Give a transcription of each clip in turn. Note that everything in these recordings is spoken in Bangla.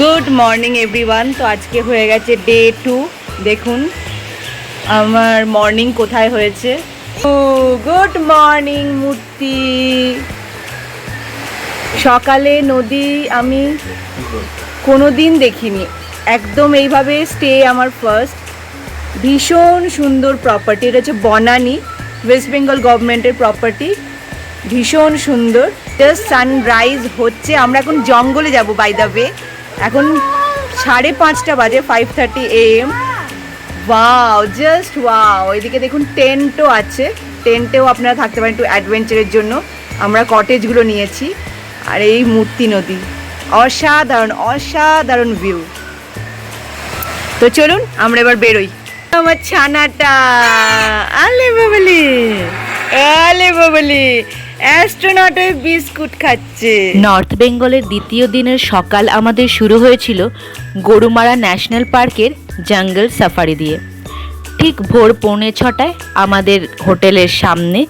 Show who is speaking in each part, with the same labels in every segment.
Speaker 1: Good morning everyone. তো আজকে হয়ে গেছে ডে 2। দেখুন আমার মর্নিং কোথায় হয়েছে। ও গুড মর্নিং মূর্তি। সকালে নদী আমি কোনো দিন দেখিনি, একদম এইভাবে স্টে আমার ফার্স্ট। ভীষণ সুন্দর প্রপার্টি, এটা হচ্ছে বনানী, ওয়েস্ট বেঙ্গল গভর্নমেন্টের প্রপার্টি। ভীষণ সুন্দর, জাস্ট সানরাইজ হচ্ছে। আমরা এখন জঙ্গলে যাব বাই দ্য ওয়ে। এখন 5:30 বাজে, 5:30 AM। Wow, just wow. এদিকে দেখুন টেন্টও আছে, টেন্টেও আপনারা থাকতে পারেন একটু অ্যাডভেঞ্চারের জন্য। আমরা কটেজগুলো নিয়েছি। আর এই মূর্তি নদী, অসাধারণ অসাধারণ ভিউ। তো চলুন আমরা এবার বেরোই। আমার ছানাটা আলে বাবলি, আলে বাবলি অ্যাস্ট্রোনটের বিস্কুট খাচ্ছে।
Speaker 2: নর্থ বেঙ্গলের দ্বিতীয় দিনের সকাল আমাদের শুরু হয়েছিল গরুমারা ন্যাশনাল পার্কের জঙ্গল সাফারি দিয়ে। ঠিক ভোর 5:45 আমাদের হোটেলের সামনে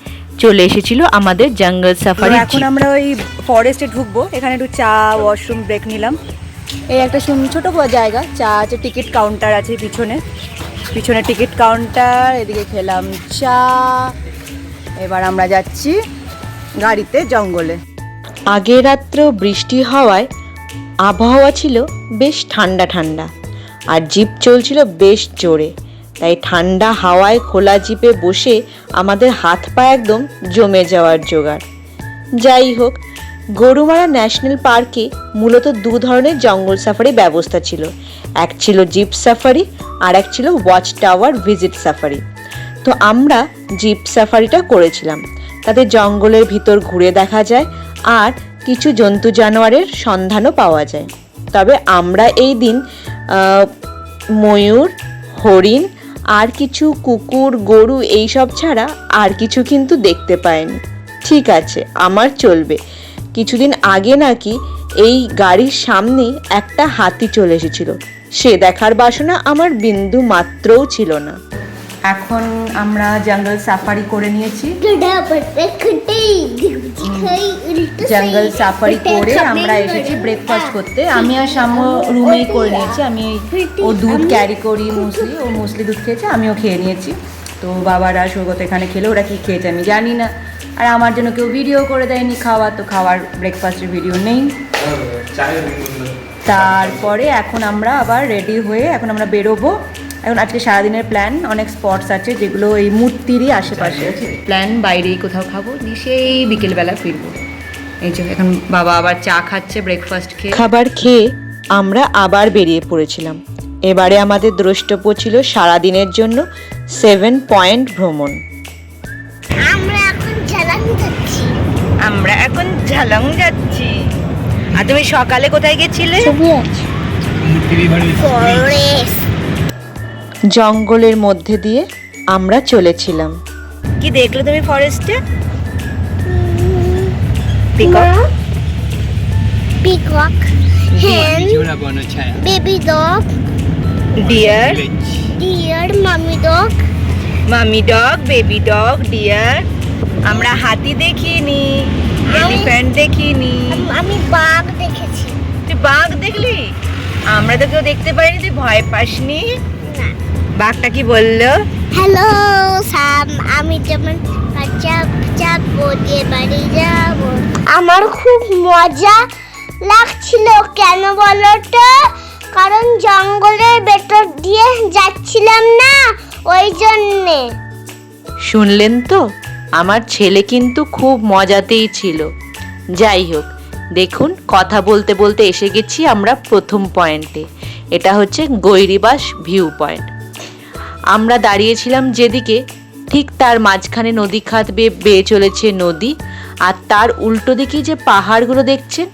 Speaker 2: চলে এসেছিল আমাদের জঙ্গল সাফারি।
Speaker 1: এখন আমরা ওই ফরেস্টে ঢুকবো। এখানে একটু চা, ওয়াশরুম ব্রেক নিলাম। এই একটা ছোট জায়গা, চা আছে, টিকিট কাউন্টার আছে পিছনে, পিছনে টিকিট কাউন্টার। এদিকে খেলাম চা। এবার আমরা যাচ্ছি গাড়িতে জঙ্গলে।
Speaker 2: আগের রাত্রেও বৃষ্টি হওয়ায় আবহাওয়া ছিল বেশ ঠান্ডা ঠান্ডা, আর জিপ চলছিল বেশ জোরে। তাই ঠান্ডা হাওয়ায় খোলা জিপে বসে আমাদের হাত পা একদম জমে যাওয়ার জোগাড়। যাই হোক, গরুমারা ন্যাশনাল পার্কে মূলত 2 ধরনের জঙ্গল সাফারি ব্যবস্থা ছিল। এক ছিল জিপ সাফারি, আর এক ছিল ওয়াচ টাওয়ার ভিজিট সাফারি। তো আমরা জিপ সাফারিটা করেছিলাম। তাতে জঙ্গলের ভিতর ঘুরে দেখা যায় আর কিছু জন্তু জানোয়ারের সন্ধানও পাওয়া যায়। তবে আমরা এই দিন ময়ূর, হরিণ আর কিছু কুকুর, গরু এইসব ছাড়া আর কিছু কিন্তু দেখতে পাইনি। ঠিক আছে, আমার চলবে। কিছুদিন আগে নাকি এই গাড়ির সামনে একটা হাতি চলে এসেছিল, সে দেখার বাসনা আমার বিন্দু মাত্রও ছিল না।
Speaker 1: এখন আমরা জঙ্গল সাফারি করে নিয়েছি। জঙ্গল সাফারি করে আমরা এসেছি ব্রেকফাস্ট করতে। আমি আর শামু রুমেই করে নিয়েছি। আমি ও দুধ ক্যারি করি, মুসলি, ও মুসলি দুধ খেয়েছে, আমিও খেয়ে নিয়েছি। তো বাবারা সৌগত এখানে খেলে, ওরা কি খেয়েছে আমি জানি না। আর আমার জন্য কেউ ভিডিও করে দেয়নি খাওয়া, তো খাওয়ার ব্রেকফাস্টের ভিডিও নেই। তারপরে এখন আমরা আবার রেডি হয়ে এখন আমরা বেরোবো। এখন আজকে সারাদিনের প্ল্যান, অনেক স্পটস আছে যেগুলো এই মূর্তিরই আশেপাশে আছে। প্ল্যান বাইরেই কোথাও খাবো, নিয়ে সেই বিকেলবেলা ফিরবো। এই যে এখন বাবা আবার চা খাচ্ছে ব্রেকফাস্ট খেয়ে।
Speaker 2: খাবার খেয়ে আমরা আবার বেরিয়ে পড়েছিলাম। এবারে আমাদের দ্রষ্টব্য ছিল সারাদিনের জন্য 7 পয়েন্ট ভ্রমণ।
Speaker 1: আমরা এখন ঝালং যাচ্ছি। আর তুমি সকালে কোথায় গেছিলে?
Speaker 2: জঙ্গলের মধ্যে দিয়ে আমরা চলেছিলাম।
Speaker 1: কি দেখলে তুমি ফরেস্টে? Peacock,
Speaker 3: peacock, hen, baby dog,
Speaker 1: deer,
Speaker 3: mommy dog,
Speaker 1: baby dog, deer. আমরা হাতি দেখিনি, এলিফ্যান্ট দেখিনি।
Speaker 3: আমি বাঘ দেখেছি।
Speaker 1: তুই বাঘ দেখলি? আমরা তো কেউ দেখতে পাইনি। তুই ভয় পাসনি?
Speaker 3: না।
Speaker 1: বাঘটা কি বললো?
Speaker 3: হ্যালো সাম, আমি যেমন চাপ দিয়ে বাড়ি যাব। আমার খুব মজা লাগছিল। কেন বলো তো? কারণ জঙ্গলের ভেতর দিয়ে যাচ্ছিলাম না, ওই জন্যে।
Speaker 2: শুনলেন তো, আমার ছেলে কিন্তু খুব মজাতেই ছিল। যাই হোক, দেখুন কথা বলতে বলতে এসে গেছি আমরা প্রথম পয়েন্টে। এটা হচ্ছে গৈরিবাস ভিউ পয়েন্ট। আমরা দাঁড়িয়েছিলাম যেদিকে, ঠিক তার মাঝখানে নদী খাত বেয়ে চলেছে নদী। আর তার উল্টো দিকে যে পাহাড়গুলো দেখছেন,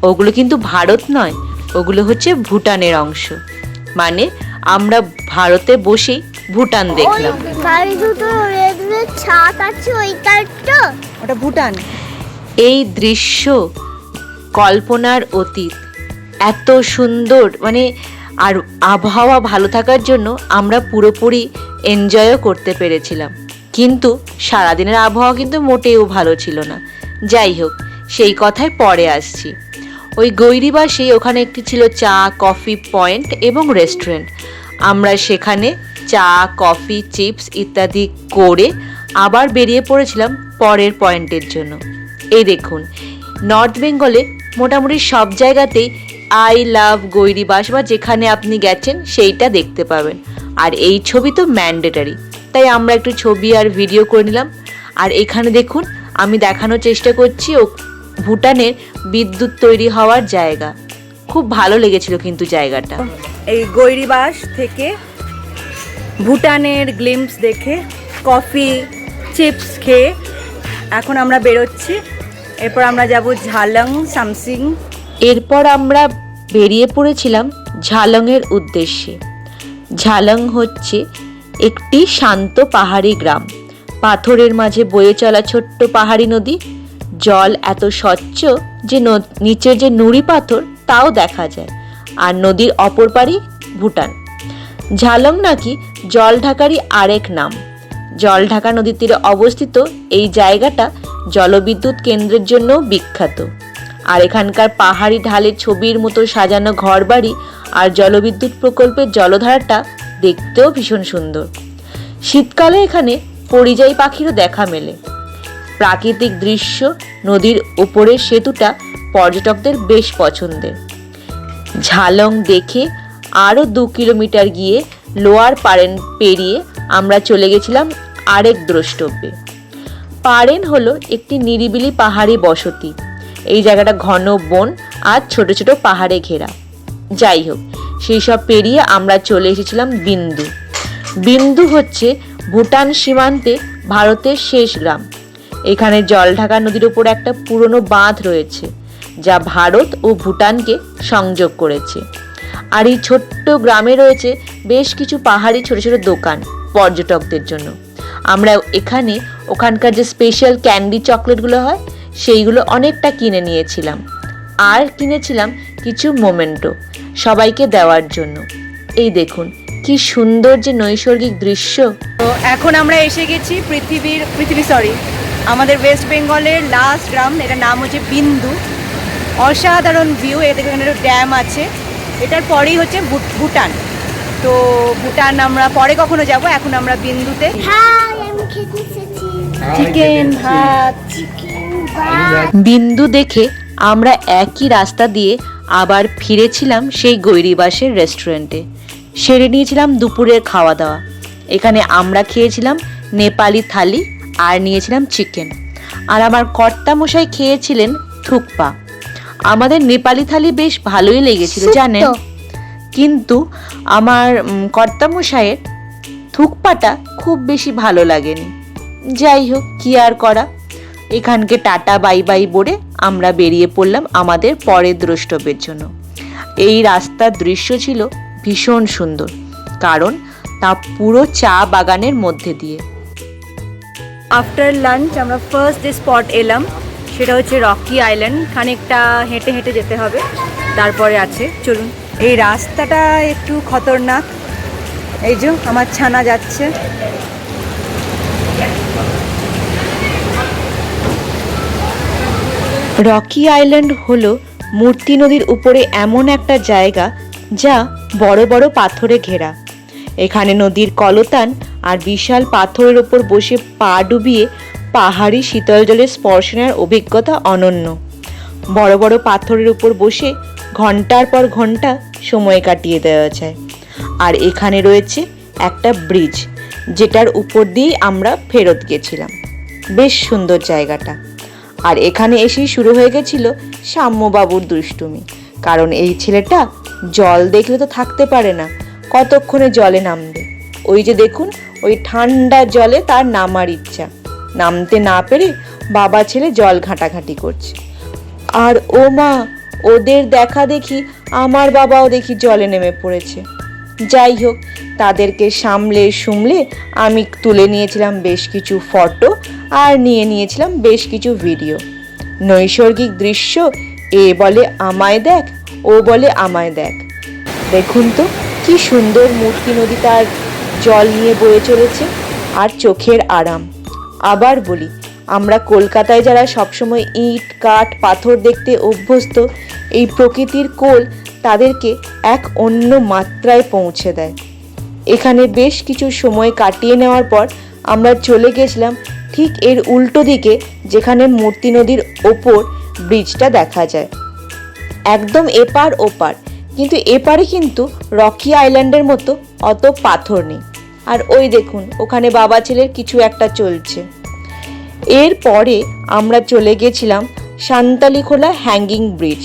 Speaker 2: ওগুলো কিন্তু ভারত নয়, ওগুলো হচ্ছে ভুটানের অংশ। মানে আমরা ভারতে বসেই ভুটান দেখলাম।
Speaker 3: ছাদ আছে ওইটা,
Speaker 1: ওটা ভুটান।
Speaker 2: এই দৃশ্য কল্পনার অতীত। এত সুন্দর, মানে আর আবহাওয়া ভালো থাকার জন্য আমরা পুরোপুরি এনজয়ও করতে পেরেছিলাম। কিন্তু সারাদিনের আবহাওয়া কিন্তু মোটেও ভালো ছিল না। যাই হোক, সেই কথায় পরে আসছি। ওই গৈরিবাসে ওখানে একটি ছিল চা কফি পয়েন্ট এবং রেস্টুরেন্ট। আমরা সেখানে চা কফি চিপস ইত্যাদি করে আবার বেরিয়ে পড়েছিলাম পরের পয়েন্টের জন্য। এই দেখুন, নর্থ বেঙ্গলে মোটামুটি সব জায়গাতেই আই লাভ গৈরিবাস বা যেখানে আপনি গেছেন সেইটা দেখতে পাবেন। আর এই ছবি তো ম্যান্ডেটারি, তাই আমরা একটু ছবি আর ভিডিও করে নিলাম। আর এখানে দেখুন, আমি দেখানোর চেষ্টা করছি ভুটানের বিদ্যুৎ তৈরি হওয়ার জায়গা। খুব ভালো লেগেছিল কিন্তু জায়গাটা।
Speaker 1: এই গৈরিবাস থেকে ভুটানের গ্লিম্পস দেখে কফি চিপস খেয়ে এখন আমরা বেরোচ্ছি। এরপর আমরা যাব ঝালং সামসিং।
Speaker 2: এরপর আমরা বেরিয়ে পড়েছিলাম ঝালংয়ের উদ্দেশ্যে। ঝালং হচ্ছে একটি শান্ত পাহাড়ি গ্রাম। পাথরের মাঝে বয়ে চলা ছোট্ট পাহাড়ি নদী, জল এত স্বচ্ছ যে নিচের যে নুড়ি পাথর তাও দেখা যায়। আর নদীর অপর পাড়ি ভুটান। ঝালং নাকি জল ঢাকারই আরেক নাম। জল ঢাকা নদীর তীরে অবস্থিত এই জায়গাটা জলবিদ্যুৎ কেন্দ্রের জন্য বিখ্যাত। আর এখানকার পাহাড়ি ঢালের ছবির মতো সাজানো ঘরবাড়ি আর জলবিদ্যুৎ প্রকল্পের জলধারাটা দেখতেও ভীষণ সুন্দর। শীতকালে এখানে পরিযায়ী পাখিরও দেখা মেলে। প্রাকৃতিক দৃশ্য, নদীর ওপরের সেতুটা পর্যটকদের বেশ পছন্দের। ঝালং দেখে আরও 2 কিলোমিটার গিয়ে লোয়ার পারেন পেরিয়ে আমরা চলে গেছিলাম আরেক দ্রষ্টব্যে। পারেন হলো একটি নিরিবিলি পাহাড়ি বসতি। এই জায়গাটা ঘন বন আর ছোট ছোট পাহাড়ে ঘেরা। যাই হোক, সেই সব পেরিয়ে আমরা চলে এসেছিলাম বিন্দু। বিন্দু হচ্ছে ভুটান সীমান্তে ভারতের শেষ গ্রাম। এখানে জলঢাকা নদীর উপর একটা পুরনো বাঁধ রয়েছে যা ভারত ও ভুটানকে সংযোগ করেছে। আর এই ছোট্ট গ্রামে রয়েছে বেশ কিছু পাহাড়ি ছোট ছোট দোকান পর্যটকদের জন্য। আমরা এখানে ওখানকার যে স্পেশাল ক্যান্ডি চকলেটগুলো হয় সেইগুলো অনেকটা কিনে নিয়েছিলাম। আর কিনেছিলাম কিছু মোমেন্টো সবাইকে দেওয়ার জন্য। এই দেখুন কি সুন্দর যে নৈসর্গিক দৃশ্য।
Speaker 1: তো এখন আমরা এসে গেছি আমাদের ওয়েস্ট বেঙ্গলের লাস্ট গ্রাম। এটার নাম হচ্ছে বিন্দু। অসাধারণ ভিউ। এখানে একটা ড্যাম আছে। এটার পরেই হচ্ছে ভুটান। তো ভুটান আমরা পরে কখনো যাব, এখন আমরা বিন্দুতে।
Speaker 3: হাই, আমি খেতে এসেছি
Speaker 1: চিকেন ভাত।
Speaker 2: বিন্দু দেখে আমরা একই রাস্তা দিয়ে আবার ফিরেছিলাম সেই গৈরিবাসের রেস্টুরেন্টে। সেরে নিয়েছিলাম দুপুরের খাওয়া দাওয়া। এখানে আমরা খেয়েছিলাম নেপালি থালি আর নিয়েছিলাম চিকেন। আর আমার কর্তামশাই খেয়েছিলেন থুকপা। আমাদের নেপালি থালি বেশ ভালোই লেগেছিল জানেন, কিন্তু আমার কর্তামশাইয়ের থুকপাটা খুব বেশি ভালো লাগেনি। যাই হোক, কি আর করা। এখানকে টাটা বাই বাই বলে আমরা বেরিয়ে পড়লাম আমাদের পরের দ্রষ্টব্যের জন্য। এই রাস্তার দৃশ্য ছিল ভীষণ সুন্দর, কারণ তা পুরো চা বাগানের মধ্যে দিয়ে।
Speaker 1: আফটার লাঞ্চ আমরা ফার্স্ট যে স্পট এলাম সেটা হচ্ছে রকি আইল্যান্ড। খানিকটা হেঁটে হেঁটে যেতে হবে, তারপরে আছে। চলুন। এই রাস্তাটা একটু খতরনাক। এই যে আমার ছানা যাচ্ছে।
Speaker 2: রকি আইল্যান্ড হলো মূর্তি নদীর উপরে এমন একটা জায়গা যা বড় বড় পাথরে ঘেরা। এখানে নদীর কলতান আর বিশাল পাথরের ওপর বসে পা ডুবিয়ে পাহাড়ি শীতল জলের স্পর্শ নেওয়ার অভিজ্ঞতা অনন্য। বড় বড় পাথরের উপর বসে ঘন্টার পর ঘন্টা সময় কাটিয়ে দেওয়া যায়। আর এখানে রয়েছে একটা ব্রিজ, যেটার উপর দিয়েই আমরা ফেরত গেছিলাম। বেশ সুন্দর জায়গাটা। আর এখানে এসেই শুরু হয়ে গেছিল সাম্যবাবুর দুষ্টুমি, কারণ এই ছেলেটা জল দেখলে তো থাকতে পারে না, কতক্ষণে জলে নামবে। ওই যে দেখুন, ওই ঠান্ডা জলে তার নামার ইচ্ছা। নামতে না পেরে বাবা ছেলে জল ঘাঁটাঘাঁটি করছে। আর ও মা, ওদের দেখা দেখি আমার বাবাও দেখি জলে নেমে পড়েছে। যাই হোক, তাদেরকে সামলে আমি তুলে নিয়েছিলাম বেশ কিছু ফটো আর নিয়েছিলাম বেশ কিছু ভিডিও। নৈসর্গিক দৃশ্য, এ বলে আমায় দেখ, ও বলে আমায় দেখ। দেখুন তো কি সুন্দর মূর্তি নদী তার জল নিয়ে বয়ে চলেছে। আর চোখের আরাম। আবার বলি, আমরা কলকাতায় যারা সবসময় ইট কাঠ পাথর দেখতে অভ্যস্ত, এই প্রকৃতির কোল তাদেরকে এক অন্য মাত্রায় পৌঁছে দেয়। এখানে বেশ কিছু সময় কাটিয়ে নেওয়ার পর আমরা চলে গেছিলাম ঠিক এর উল্টো দিকে, যেখানে মূর্তি নদীর ওপর ব্রিজটা দেখা যায়। একদম এপার ওপার, কিন্তু এপারে কিন্তু রকি আইল্যান্ডের মতো অত পাথর নেই। আর ওই দেখুন, ওখানে বাবা ছেলের কিছু একটা চলছে। এরপরে আমরা চলে গেছিলাম সান্তালিখোলা হ্যাঙ্গিং ব্রিজ।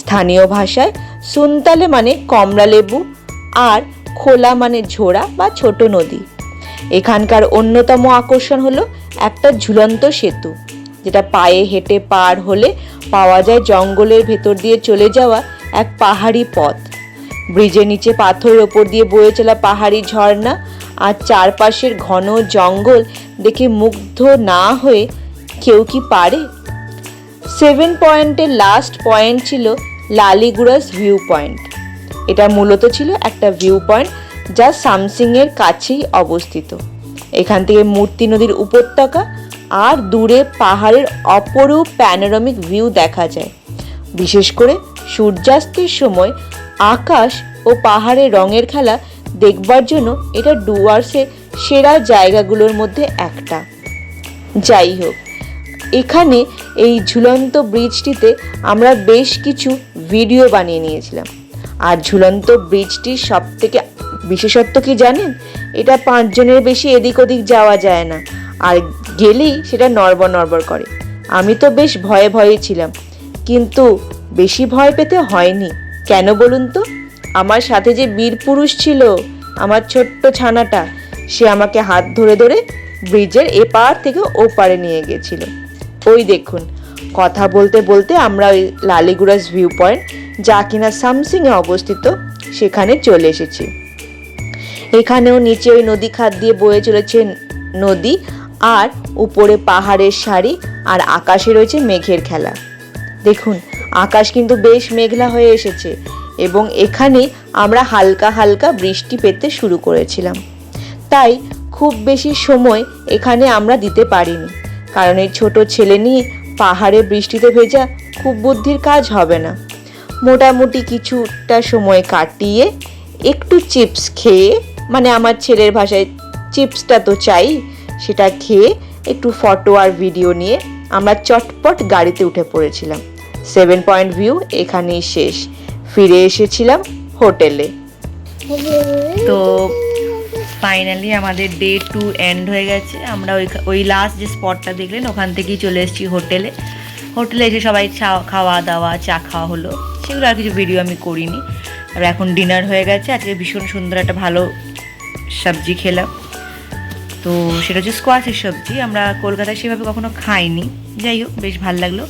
Speaker 2: স্থানীয় ভাষায় সুনতালে মানে কমলা লেবু, আর খোলা মানে ঝোড়া বা ছোট নদী। এখানকার অন্যতম আকর্ষণ হলো একটা ঝুলন্ত সেতু, যেটা পায়ে হেঁটে পার হলে পাওয়া যায় জঙ্গলের ভেতর দিয়ে চলে যাওয়া এক পাহাড়ি পথ। ব্রিজের নিচে পাথরের ওপর দিয়ে বয়ে চলা পাহাড়ি ঝর্ণা আর চারপাশের ঘন জঙ্গল দেখে মুগ্ধ না হয়ে কেউ কি পারে? 7 পয়েন্টের লাস্ট পয়েন্ট ছিল লালিগুড়াস ভিউ পয়েন্ট। এটা মূলত ছিল একটা ভিউ পয়েন্ট যা সামসিংয়ের কাছেই অবস্থিত। এখান থেকে মূর্তি নদীর উপত্যকা আর দূরে পাহাড়ের অপরূপ প্যানোরামিক ভিউ দেখা যায়। বিশেষ করে সূর্যাস্তের সময় আকাশ ও পাহাড়ের রঙের খেলা দেখবার জন্য এটা ডুয়ার্সের সেরা জায়গাগুলোর মধ্যে একটা। যাই হোক, এখানে এই ঝুলন্ত ব্রিজটিতে আমরা বেশ কিছু ভিডিও বানিয়ে নিয়েছিলাম। আর ঝুলন্ত ব্রিজটির সব থেকে বিশেষত্ব কি জানেন? এটা 5 জনের বেশি এদিক ওদিক যাওয়া যায় না, আর গেলেই সেটা নড়বড় নড়বড় করে। আমি তো বেশ ভয়ে ভয়ে ছিলাম, কিন্তু বেশি ভয় পেতে হয়নি। কেন বলুন তো? আমার সাথে যে বীর পুরুষ ছিল, আমার ছোট্ট ছানাটা, সে আমাকে হাত ধরে ধরে ব্রিজের এপার থেকে ওপারে নিয়ে গেছিল। ওই দেখুন, কথা বলতে বলতে আমরা ওই লালিগুড়াস ভিউ পয়েন্ট, যা কিনা সামসিংয়ে অবস্থিত, সেখানে চলে এসেছি। এখানেও নিচে ওই নদী খাত দিয়ে বয়ে চলেছে নদী, আর উপরে পাহাড়ের সারি, আর আকাশে রয়েছে মেঘের খেলা। দেখুন, আকাশ কিন্তু বেশ মেঘলা হয়ে এসেছে, এবং এখানে আমরা হালকা হালকা বৃষ্টি পেতে শুরু করেছিলাম। তাই খুব বেশি সময় এখানে আমরা দিতে পারিনি, কারণ এই ছোট ছেলে নিয়ে পাহাড়ে বৃষ্টিতে ভেজা খুব বুদ্ধির কাজ হবে না। মোটামুটি কিছুটা সময় কাটিয়ে একটু চিপস খেয়ে, মানে আমার ছেলের ভাষায় চিপসটা তো চাই, সেটা খেয়ে একটু ফটো আর ভিডিও নিয়ে আমরা চটপট গাড়িতে উঠে পড়েছিলাম। 7 পয়েন্ট ভিউ এখানেই শেষ। ফিরে এসেছিলাম হোটেলে। তো ফাইনালি আমাদের ডে 2 এন্ড হয়ে গেছে। আমরা ওই লাস্ট যে স্পটটা দেখলেন, ওখান থেকেই চলে এসেছি হোটেলে। হোটেলে এসে সবাই খাওয়া দাওয়া, চা খাওয়া হলো, সেগুলো আর কিছু ভিডিও আমি করিনি। আর এখন ডিনার হয়ে গেছে। আজকে ভীষণ সুন্দর একটা ভালো সবজি খেলাম। তো সেটা হচ্ছে স্কোয়াশের সবজি। আমরা কলকাতায় সেভাবে কখনো খাইনি। যাই হোক, বেশ ভালো লাগলো।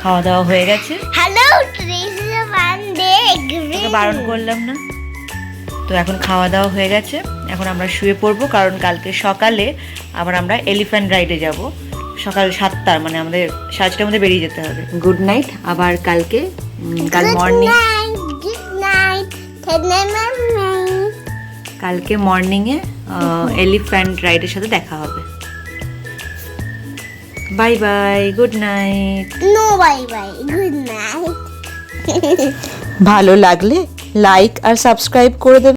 Speaker 2: খাওয়া দাওয়া হয়ে গেছে।
Speaker 3: Hello, today is a fun day.
Speaker 1: তোকে বারণ করলাম না। তো এখন খাওয়া দাওয়া হয়ে গেছে, এখন আমরা শুয়ে পড়বো, কারণ কালকে সকালে আবার আমরা এলিফ্যান্ট রাইডে যাব। সকাল 7টার, মানে আমাদের 7টার মধ্যে বেরিয়ে যেতে হবে। Good night. আবার কালকে কাল মর্নিং,
Speaker 3: Good night.
Speaker 1: কালকে মর্নিংয়ে এলিফ্যান্ট রাইডের সাথে দেখা হবে। Bye bye, good night.
Speaker 3: No, bye bye. Good night.
Speaker 2: ভালো লাগলে লাইক আর সাবস্ক্রাইব করে দেবেন।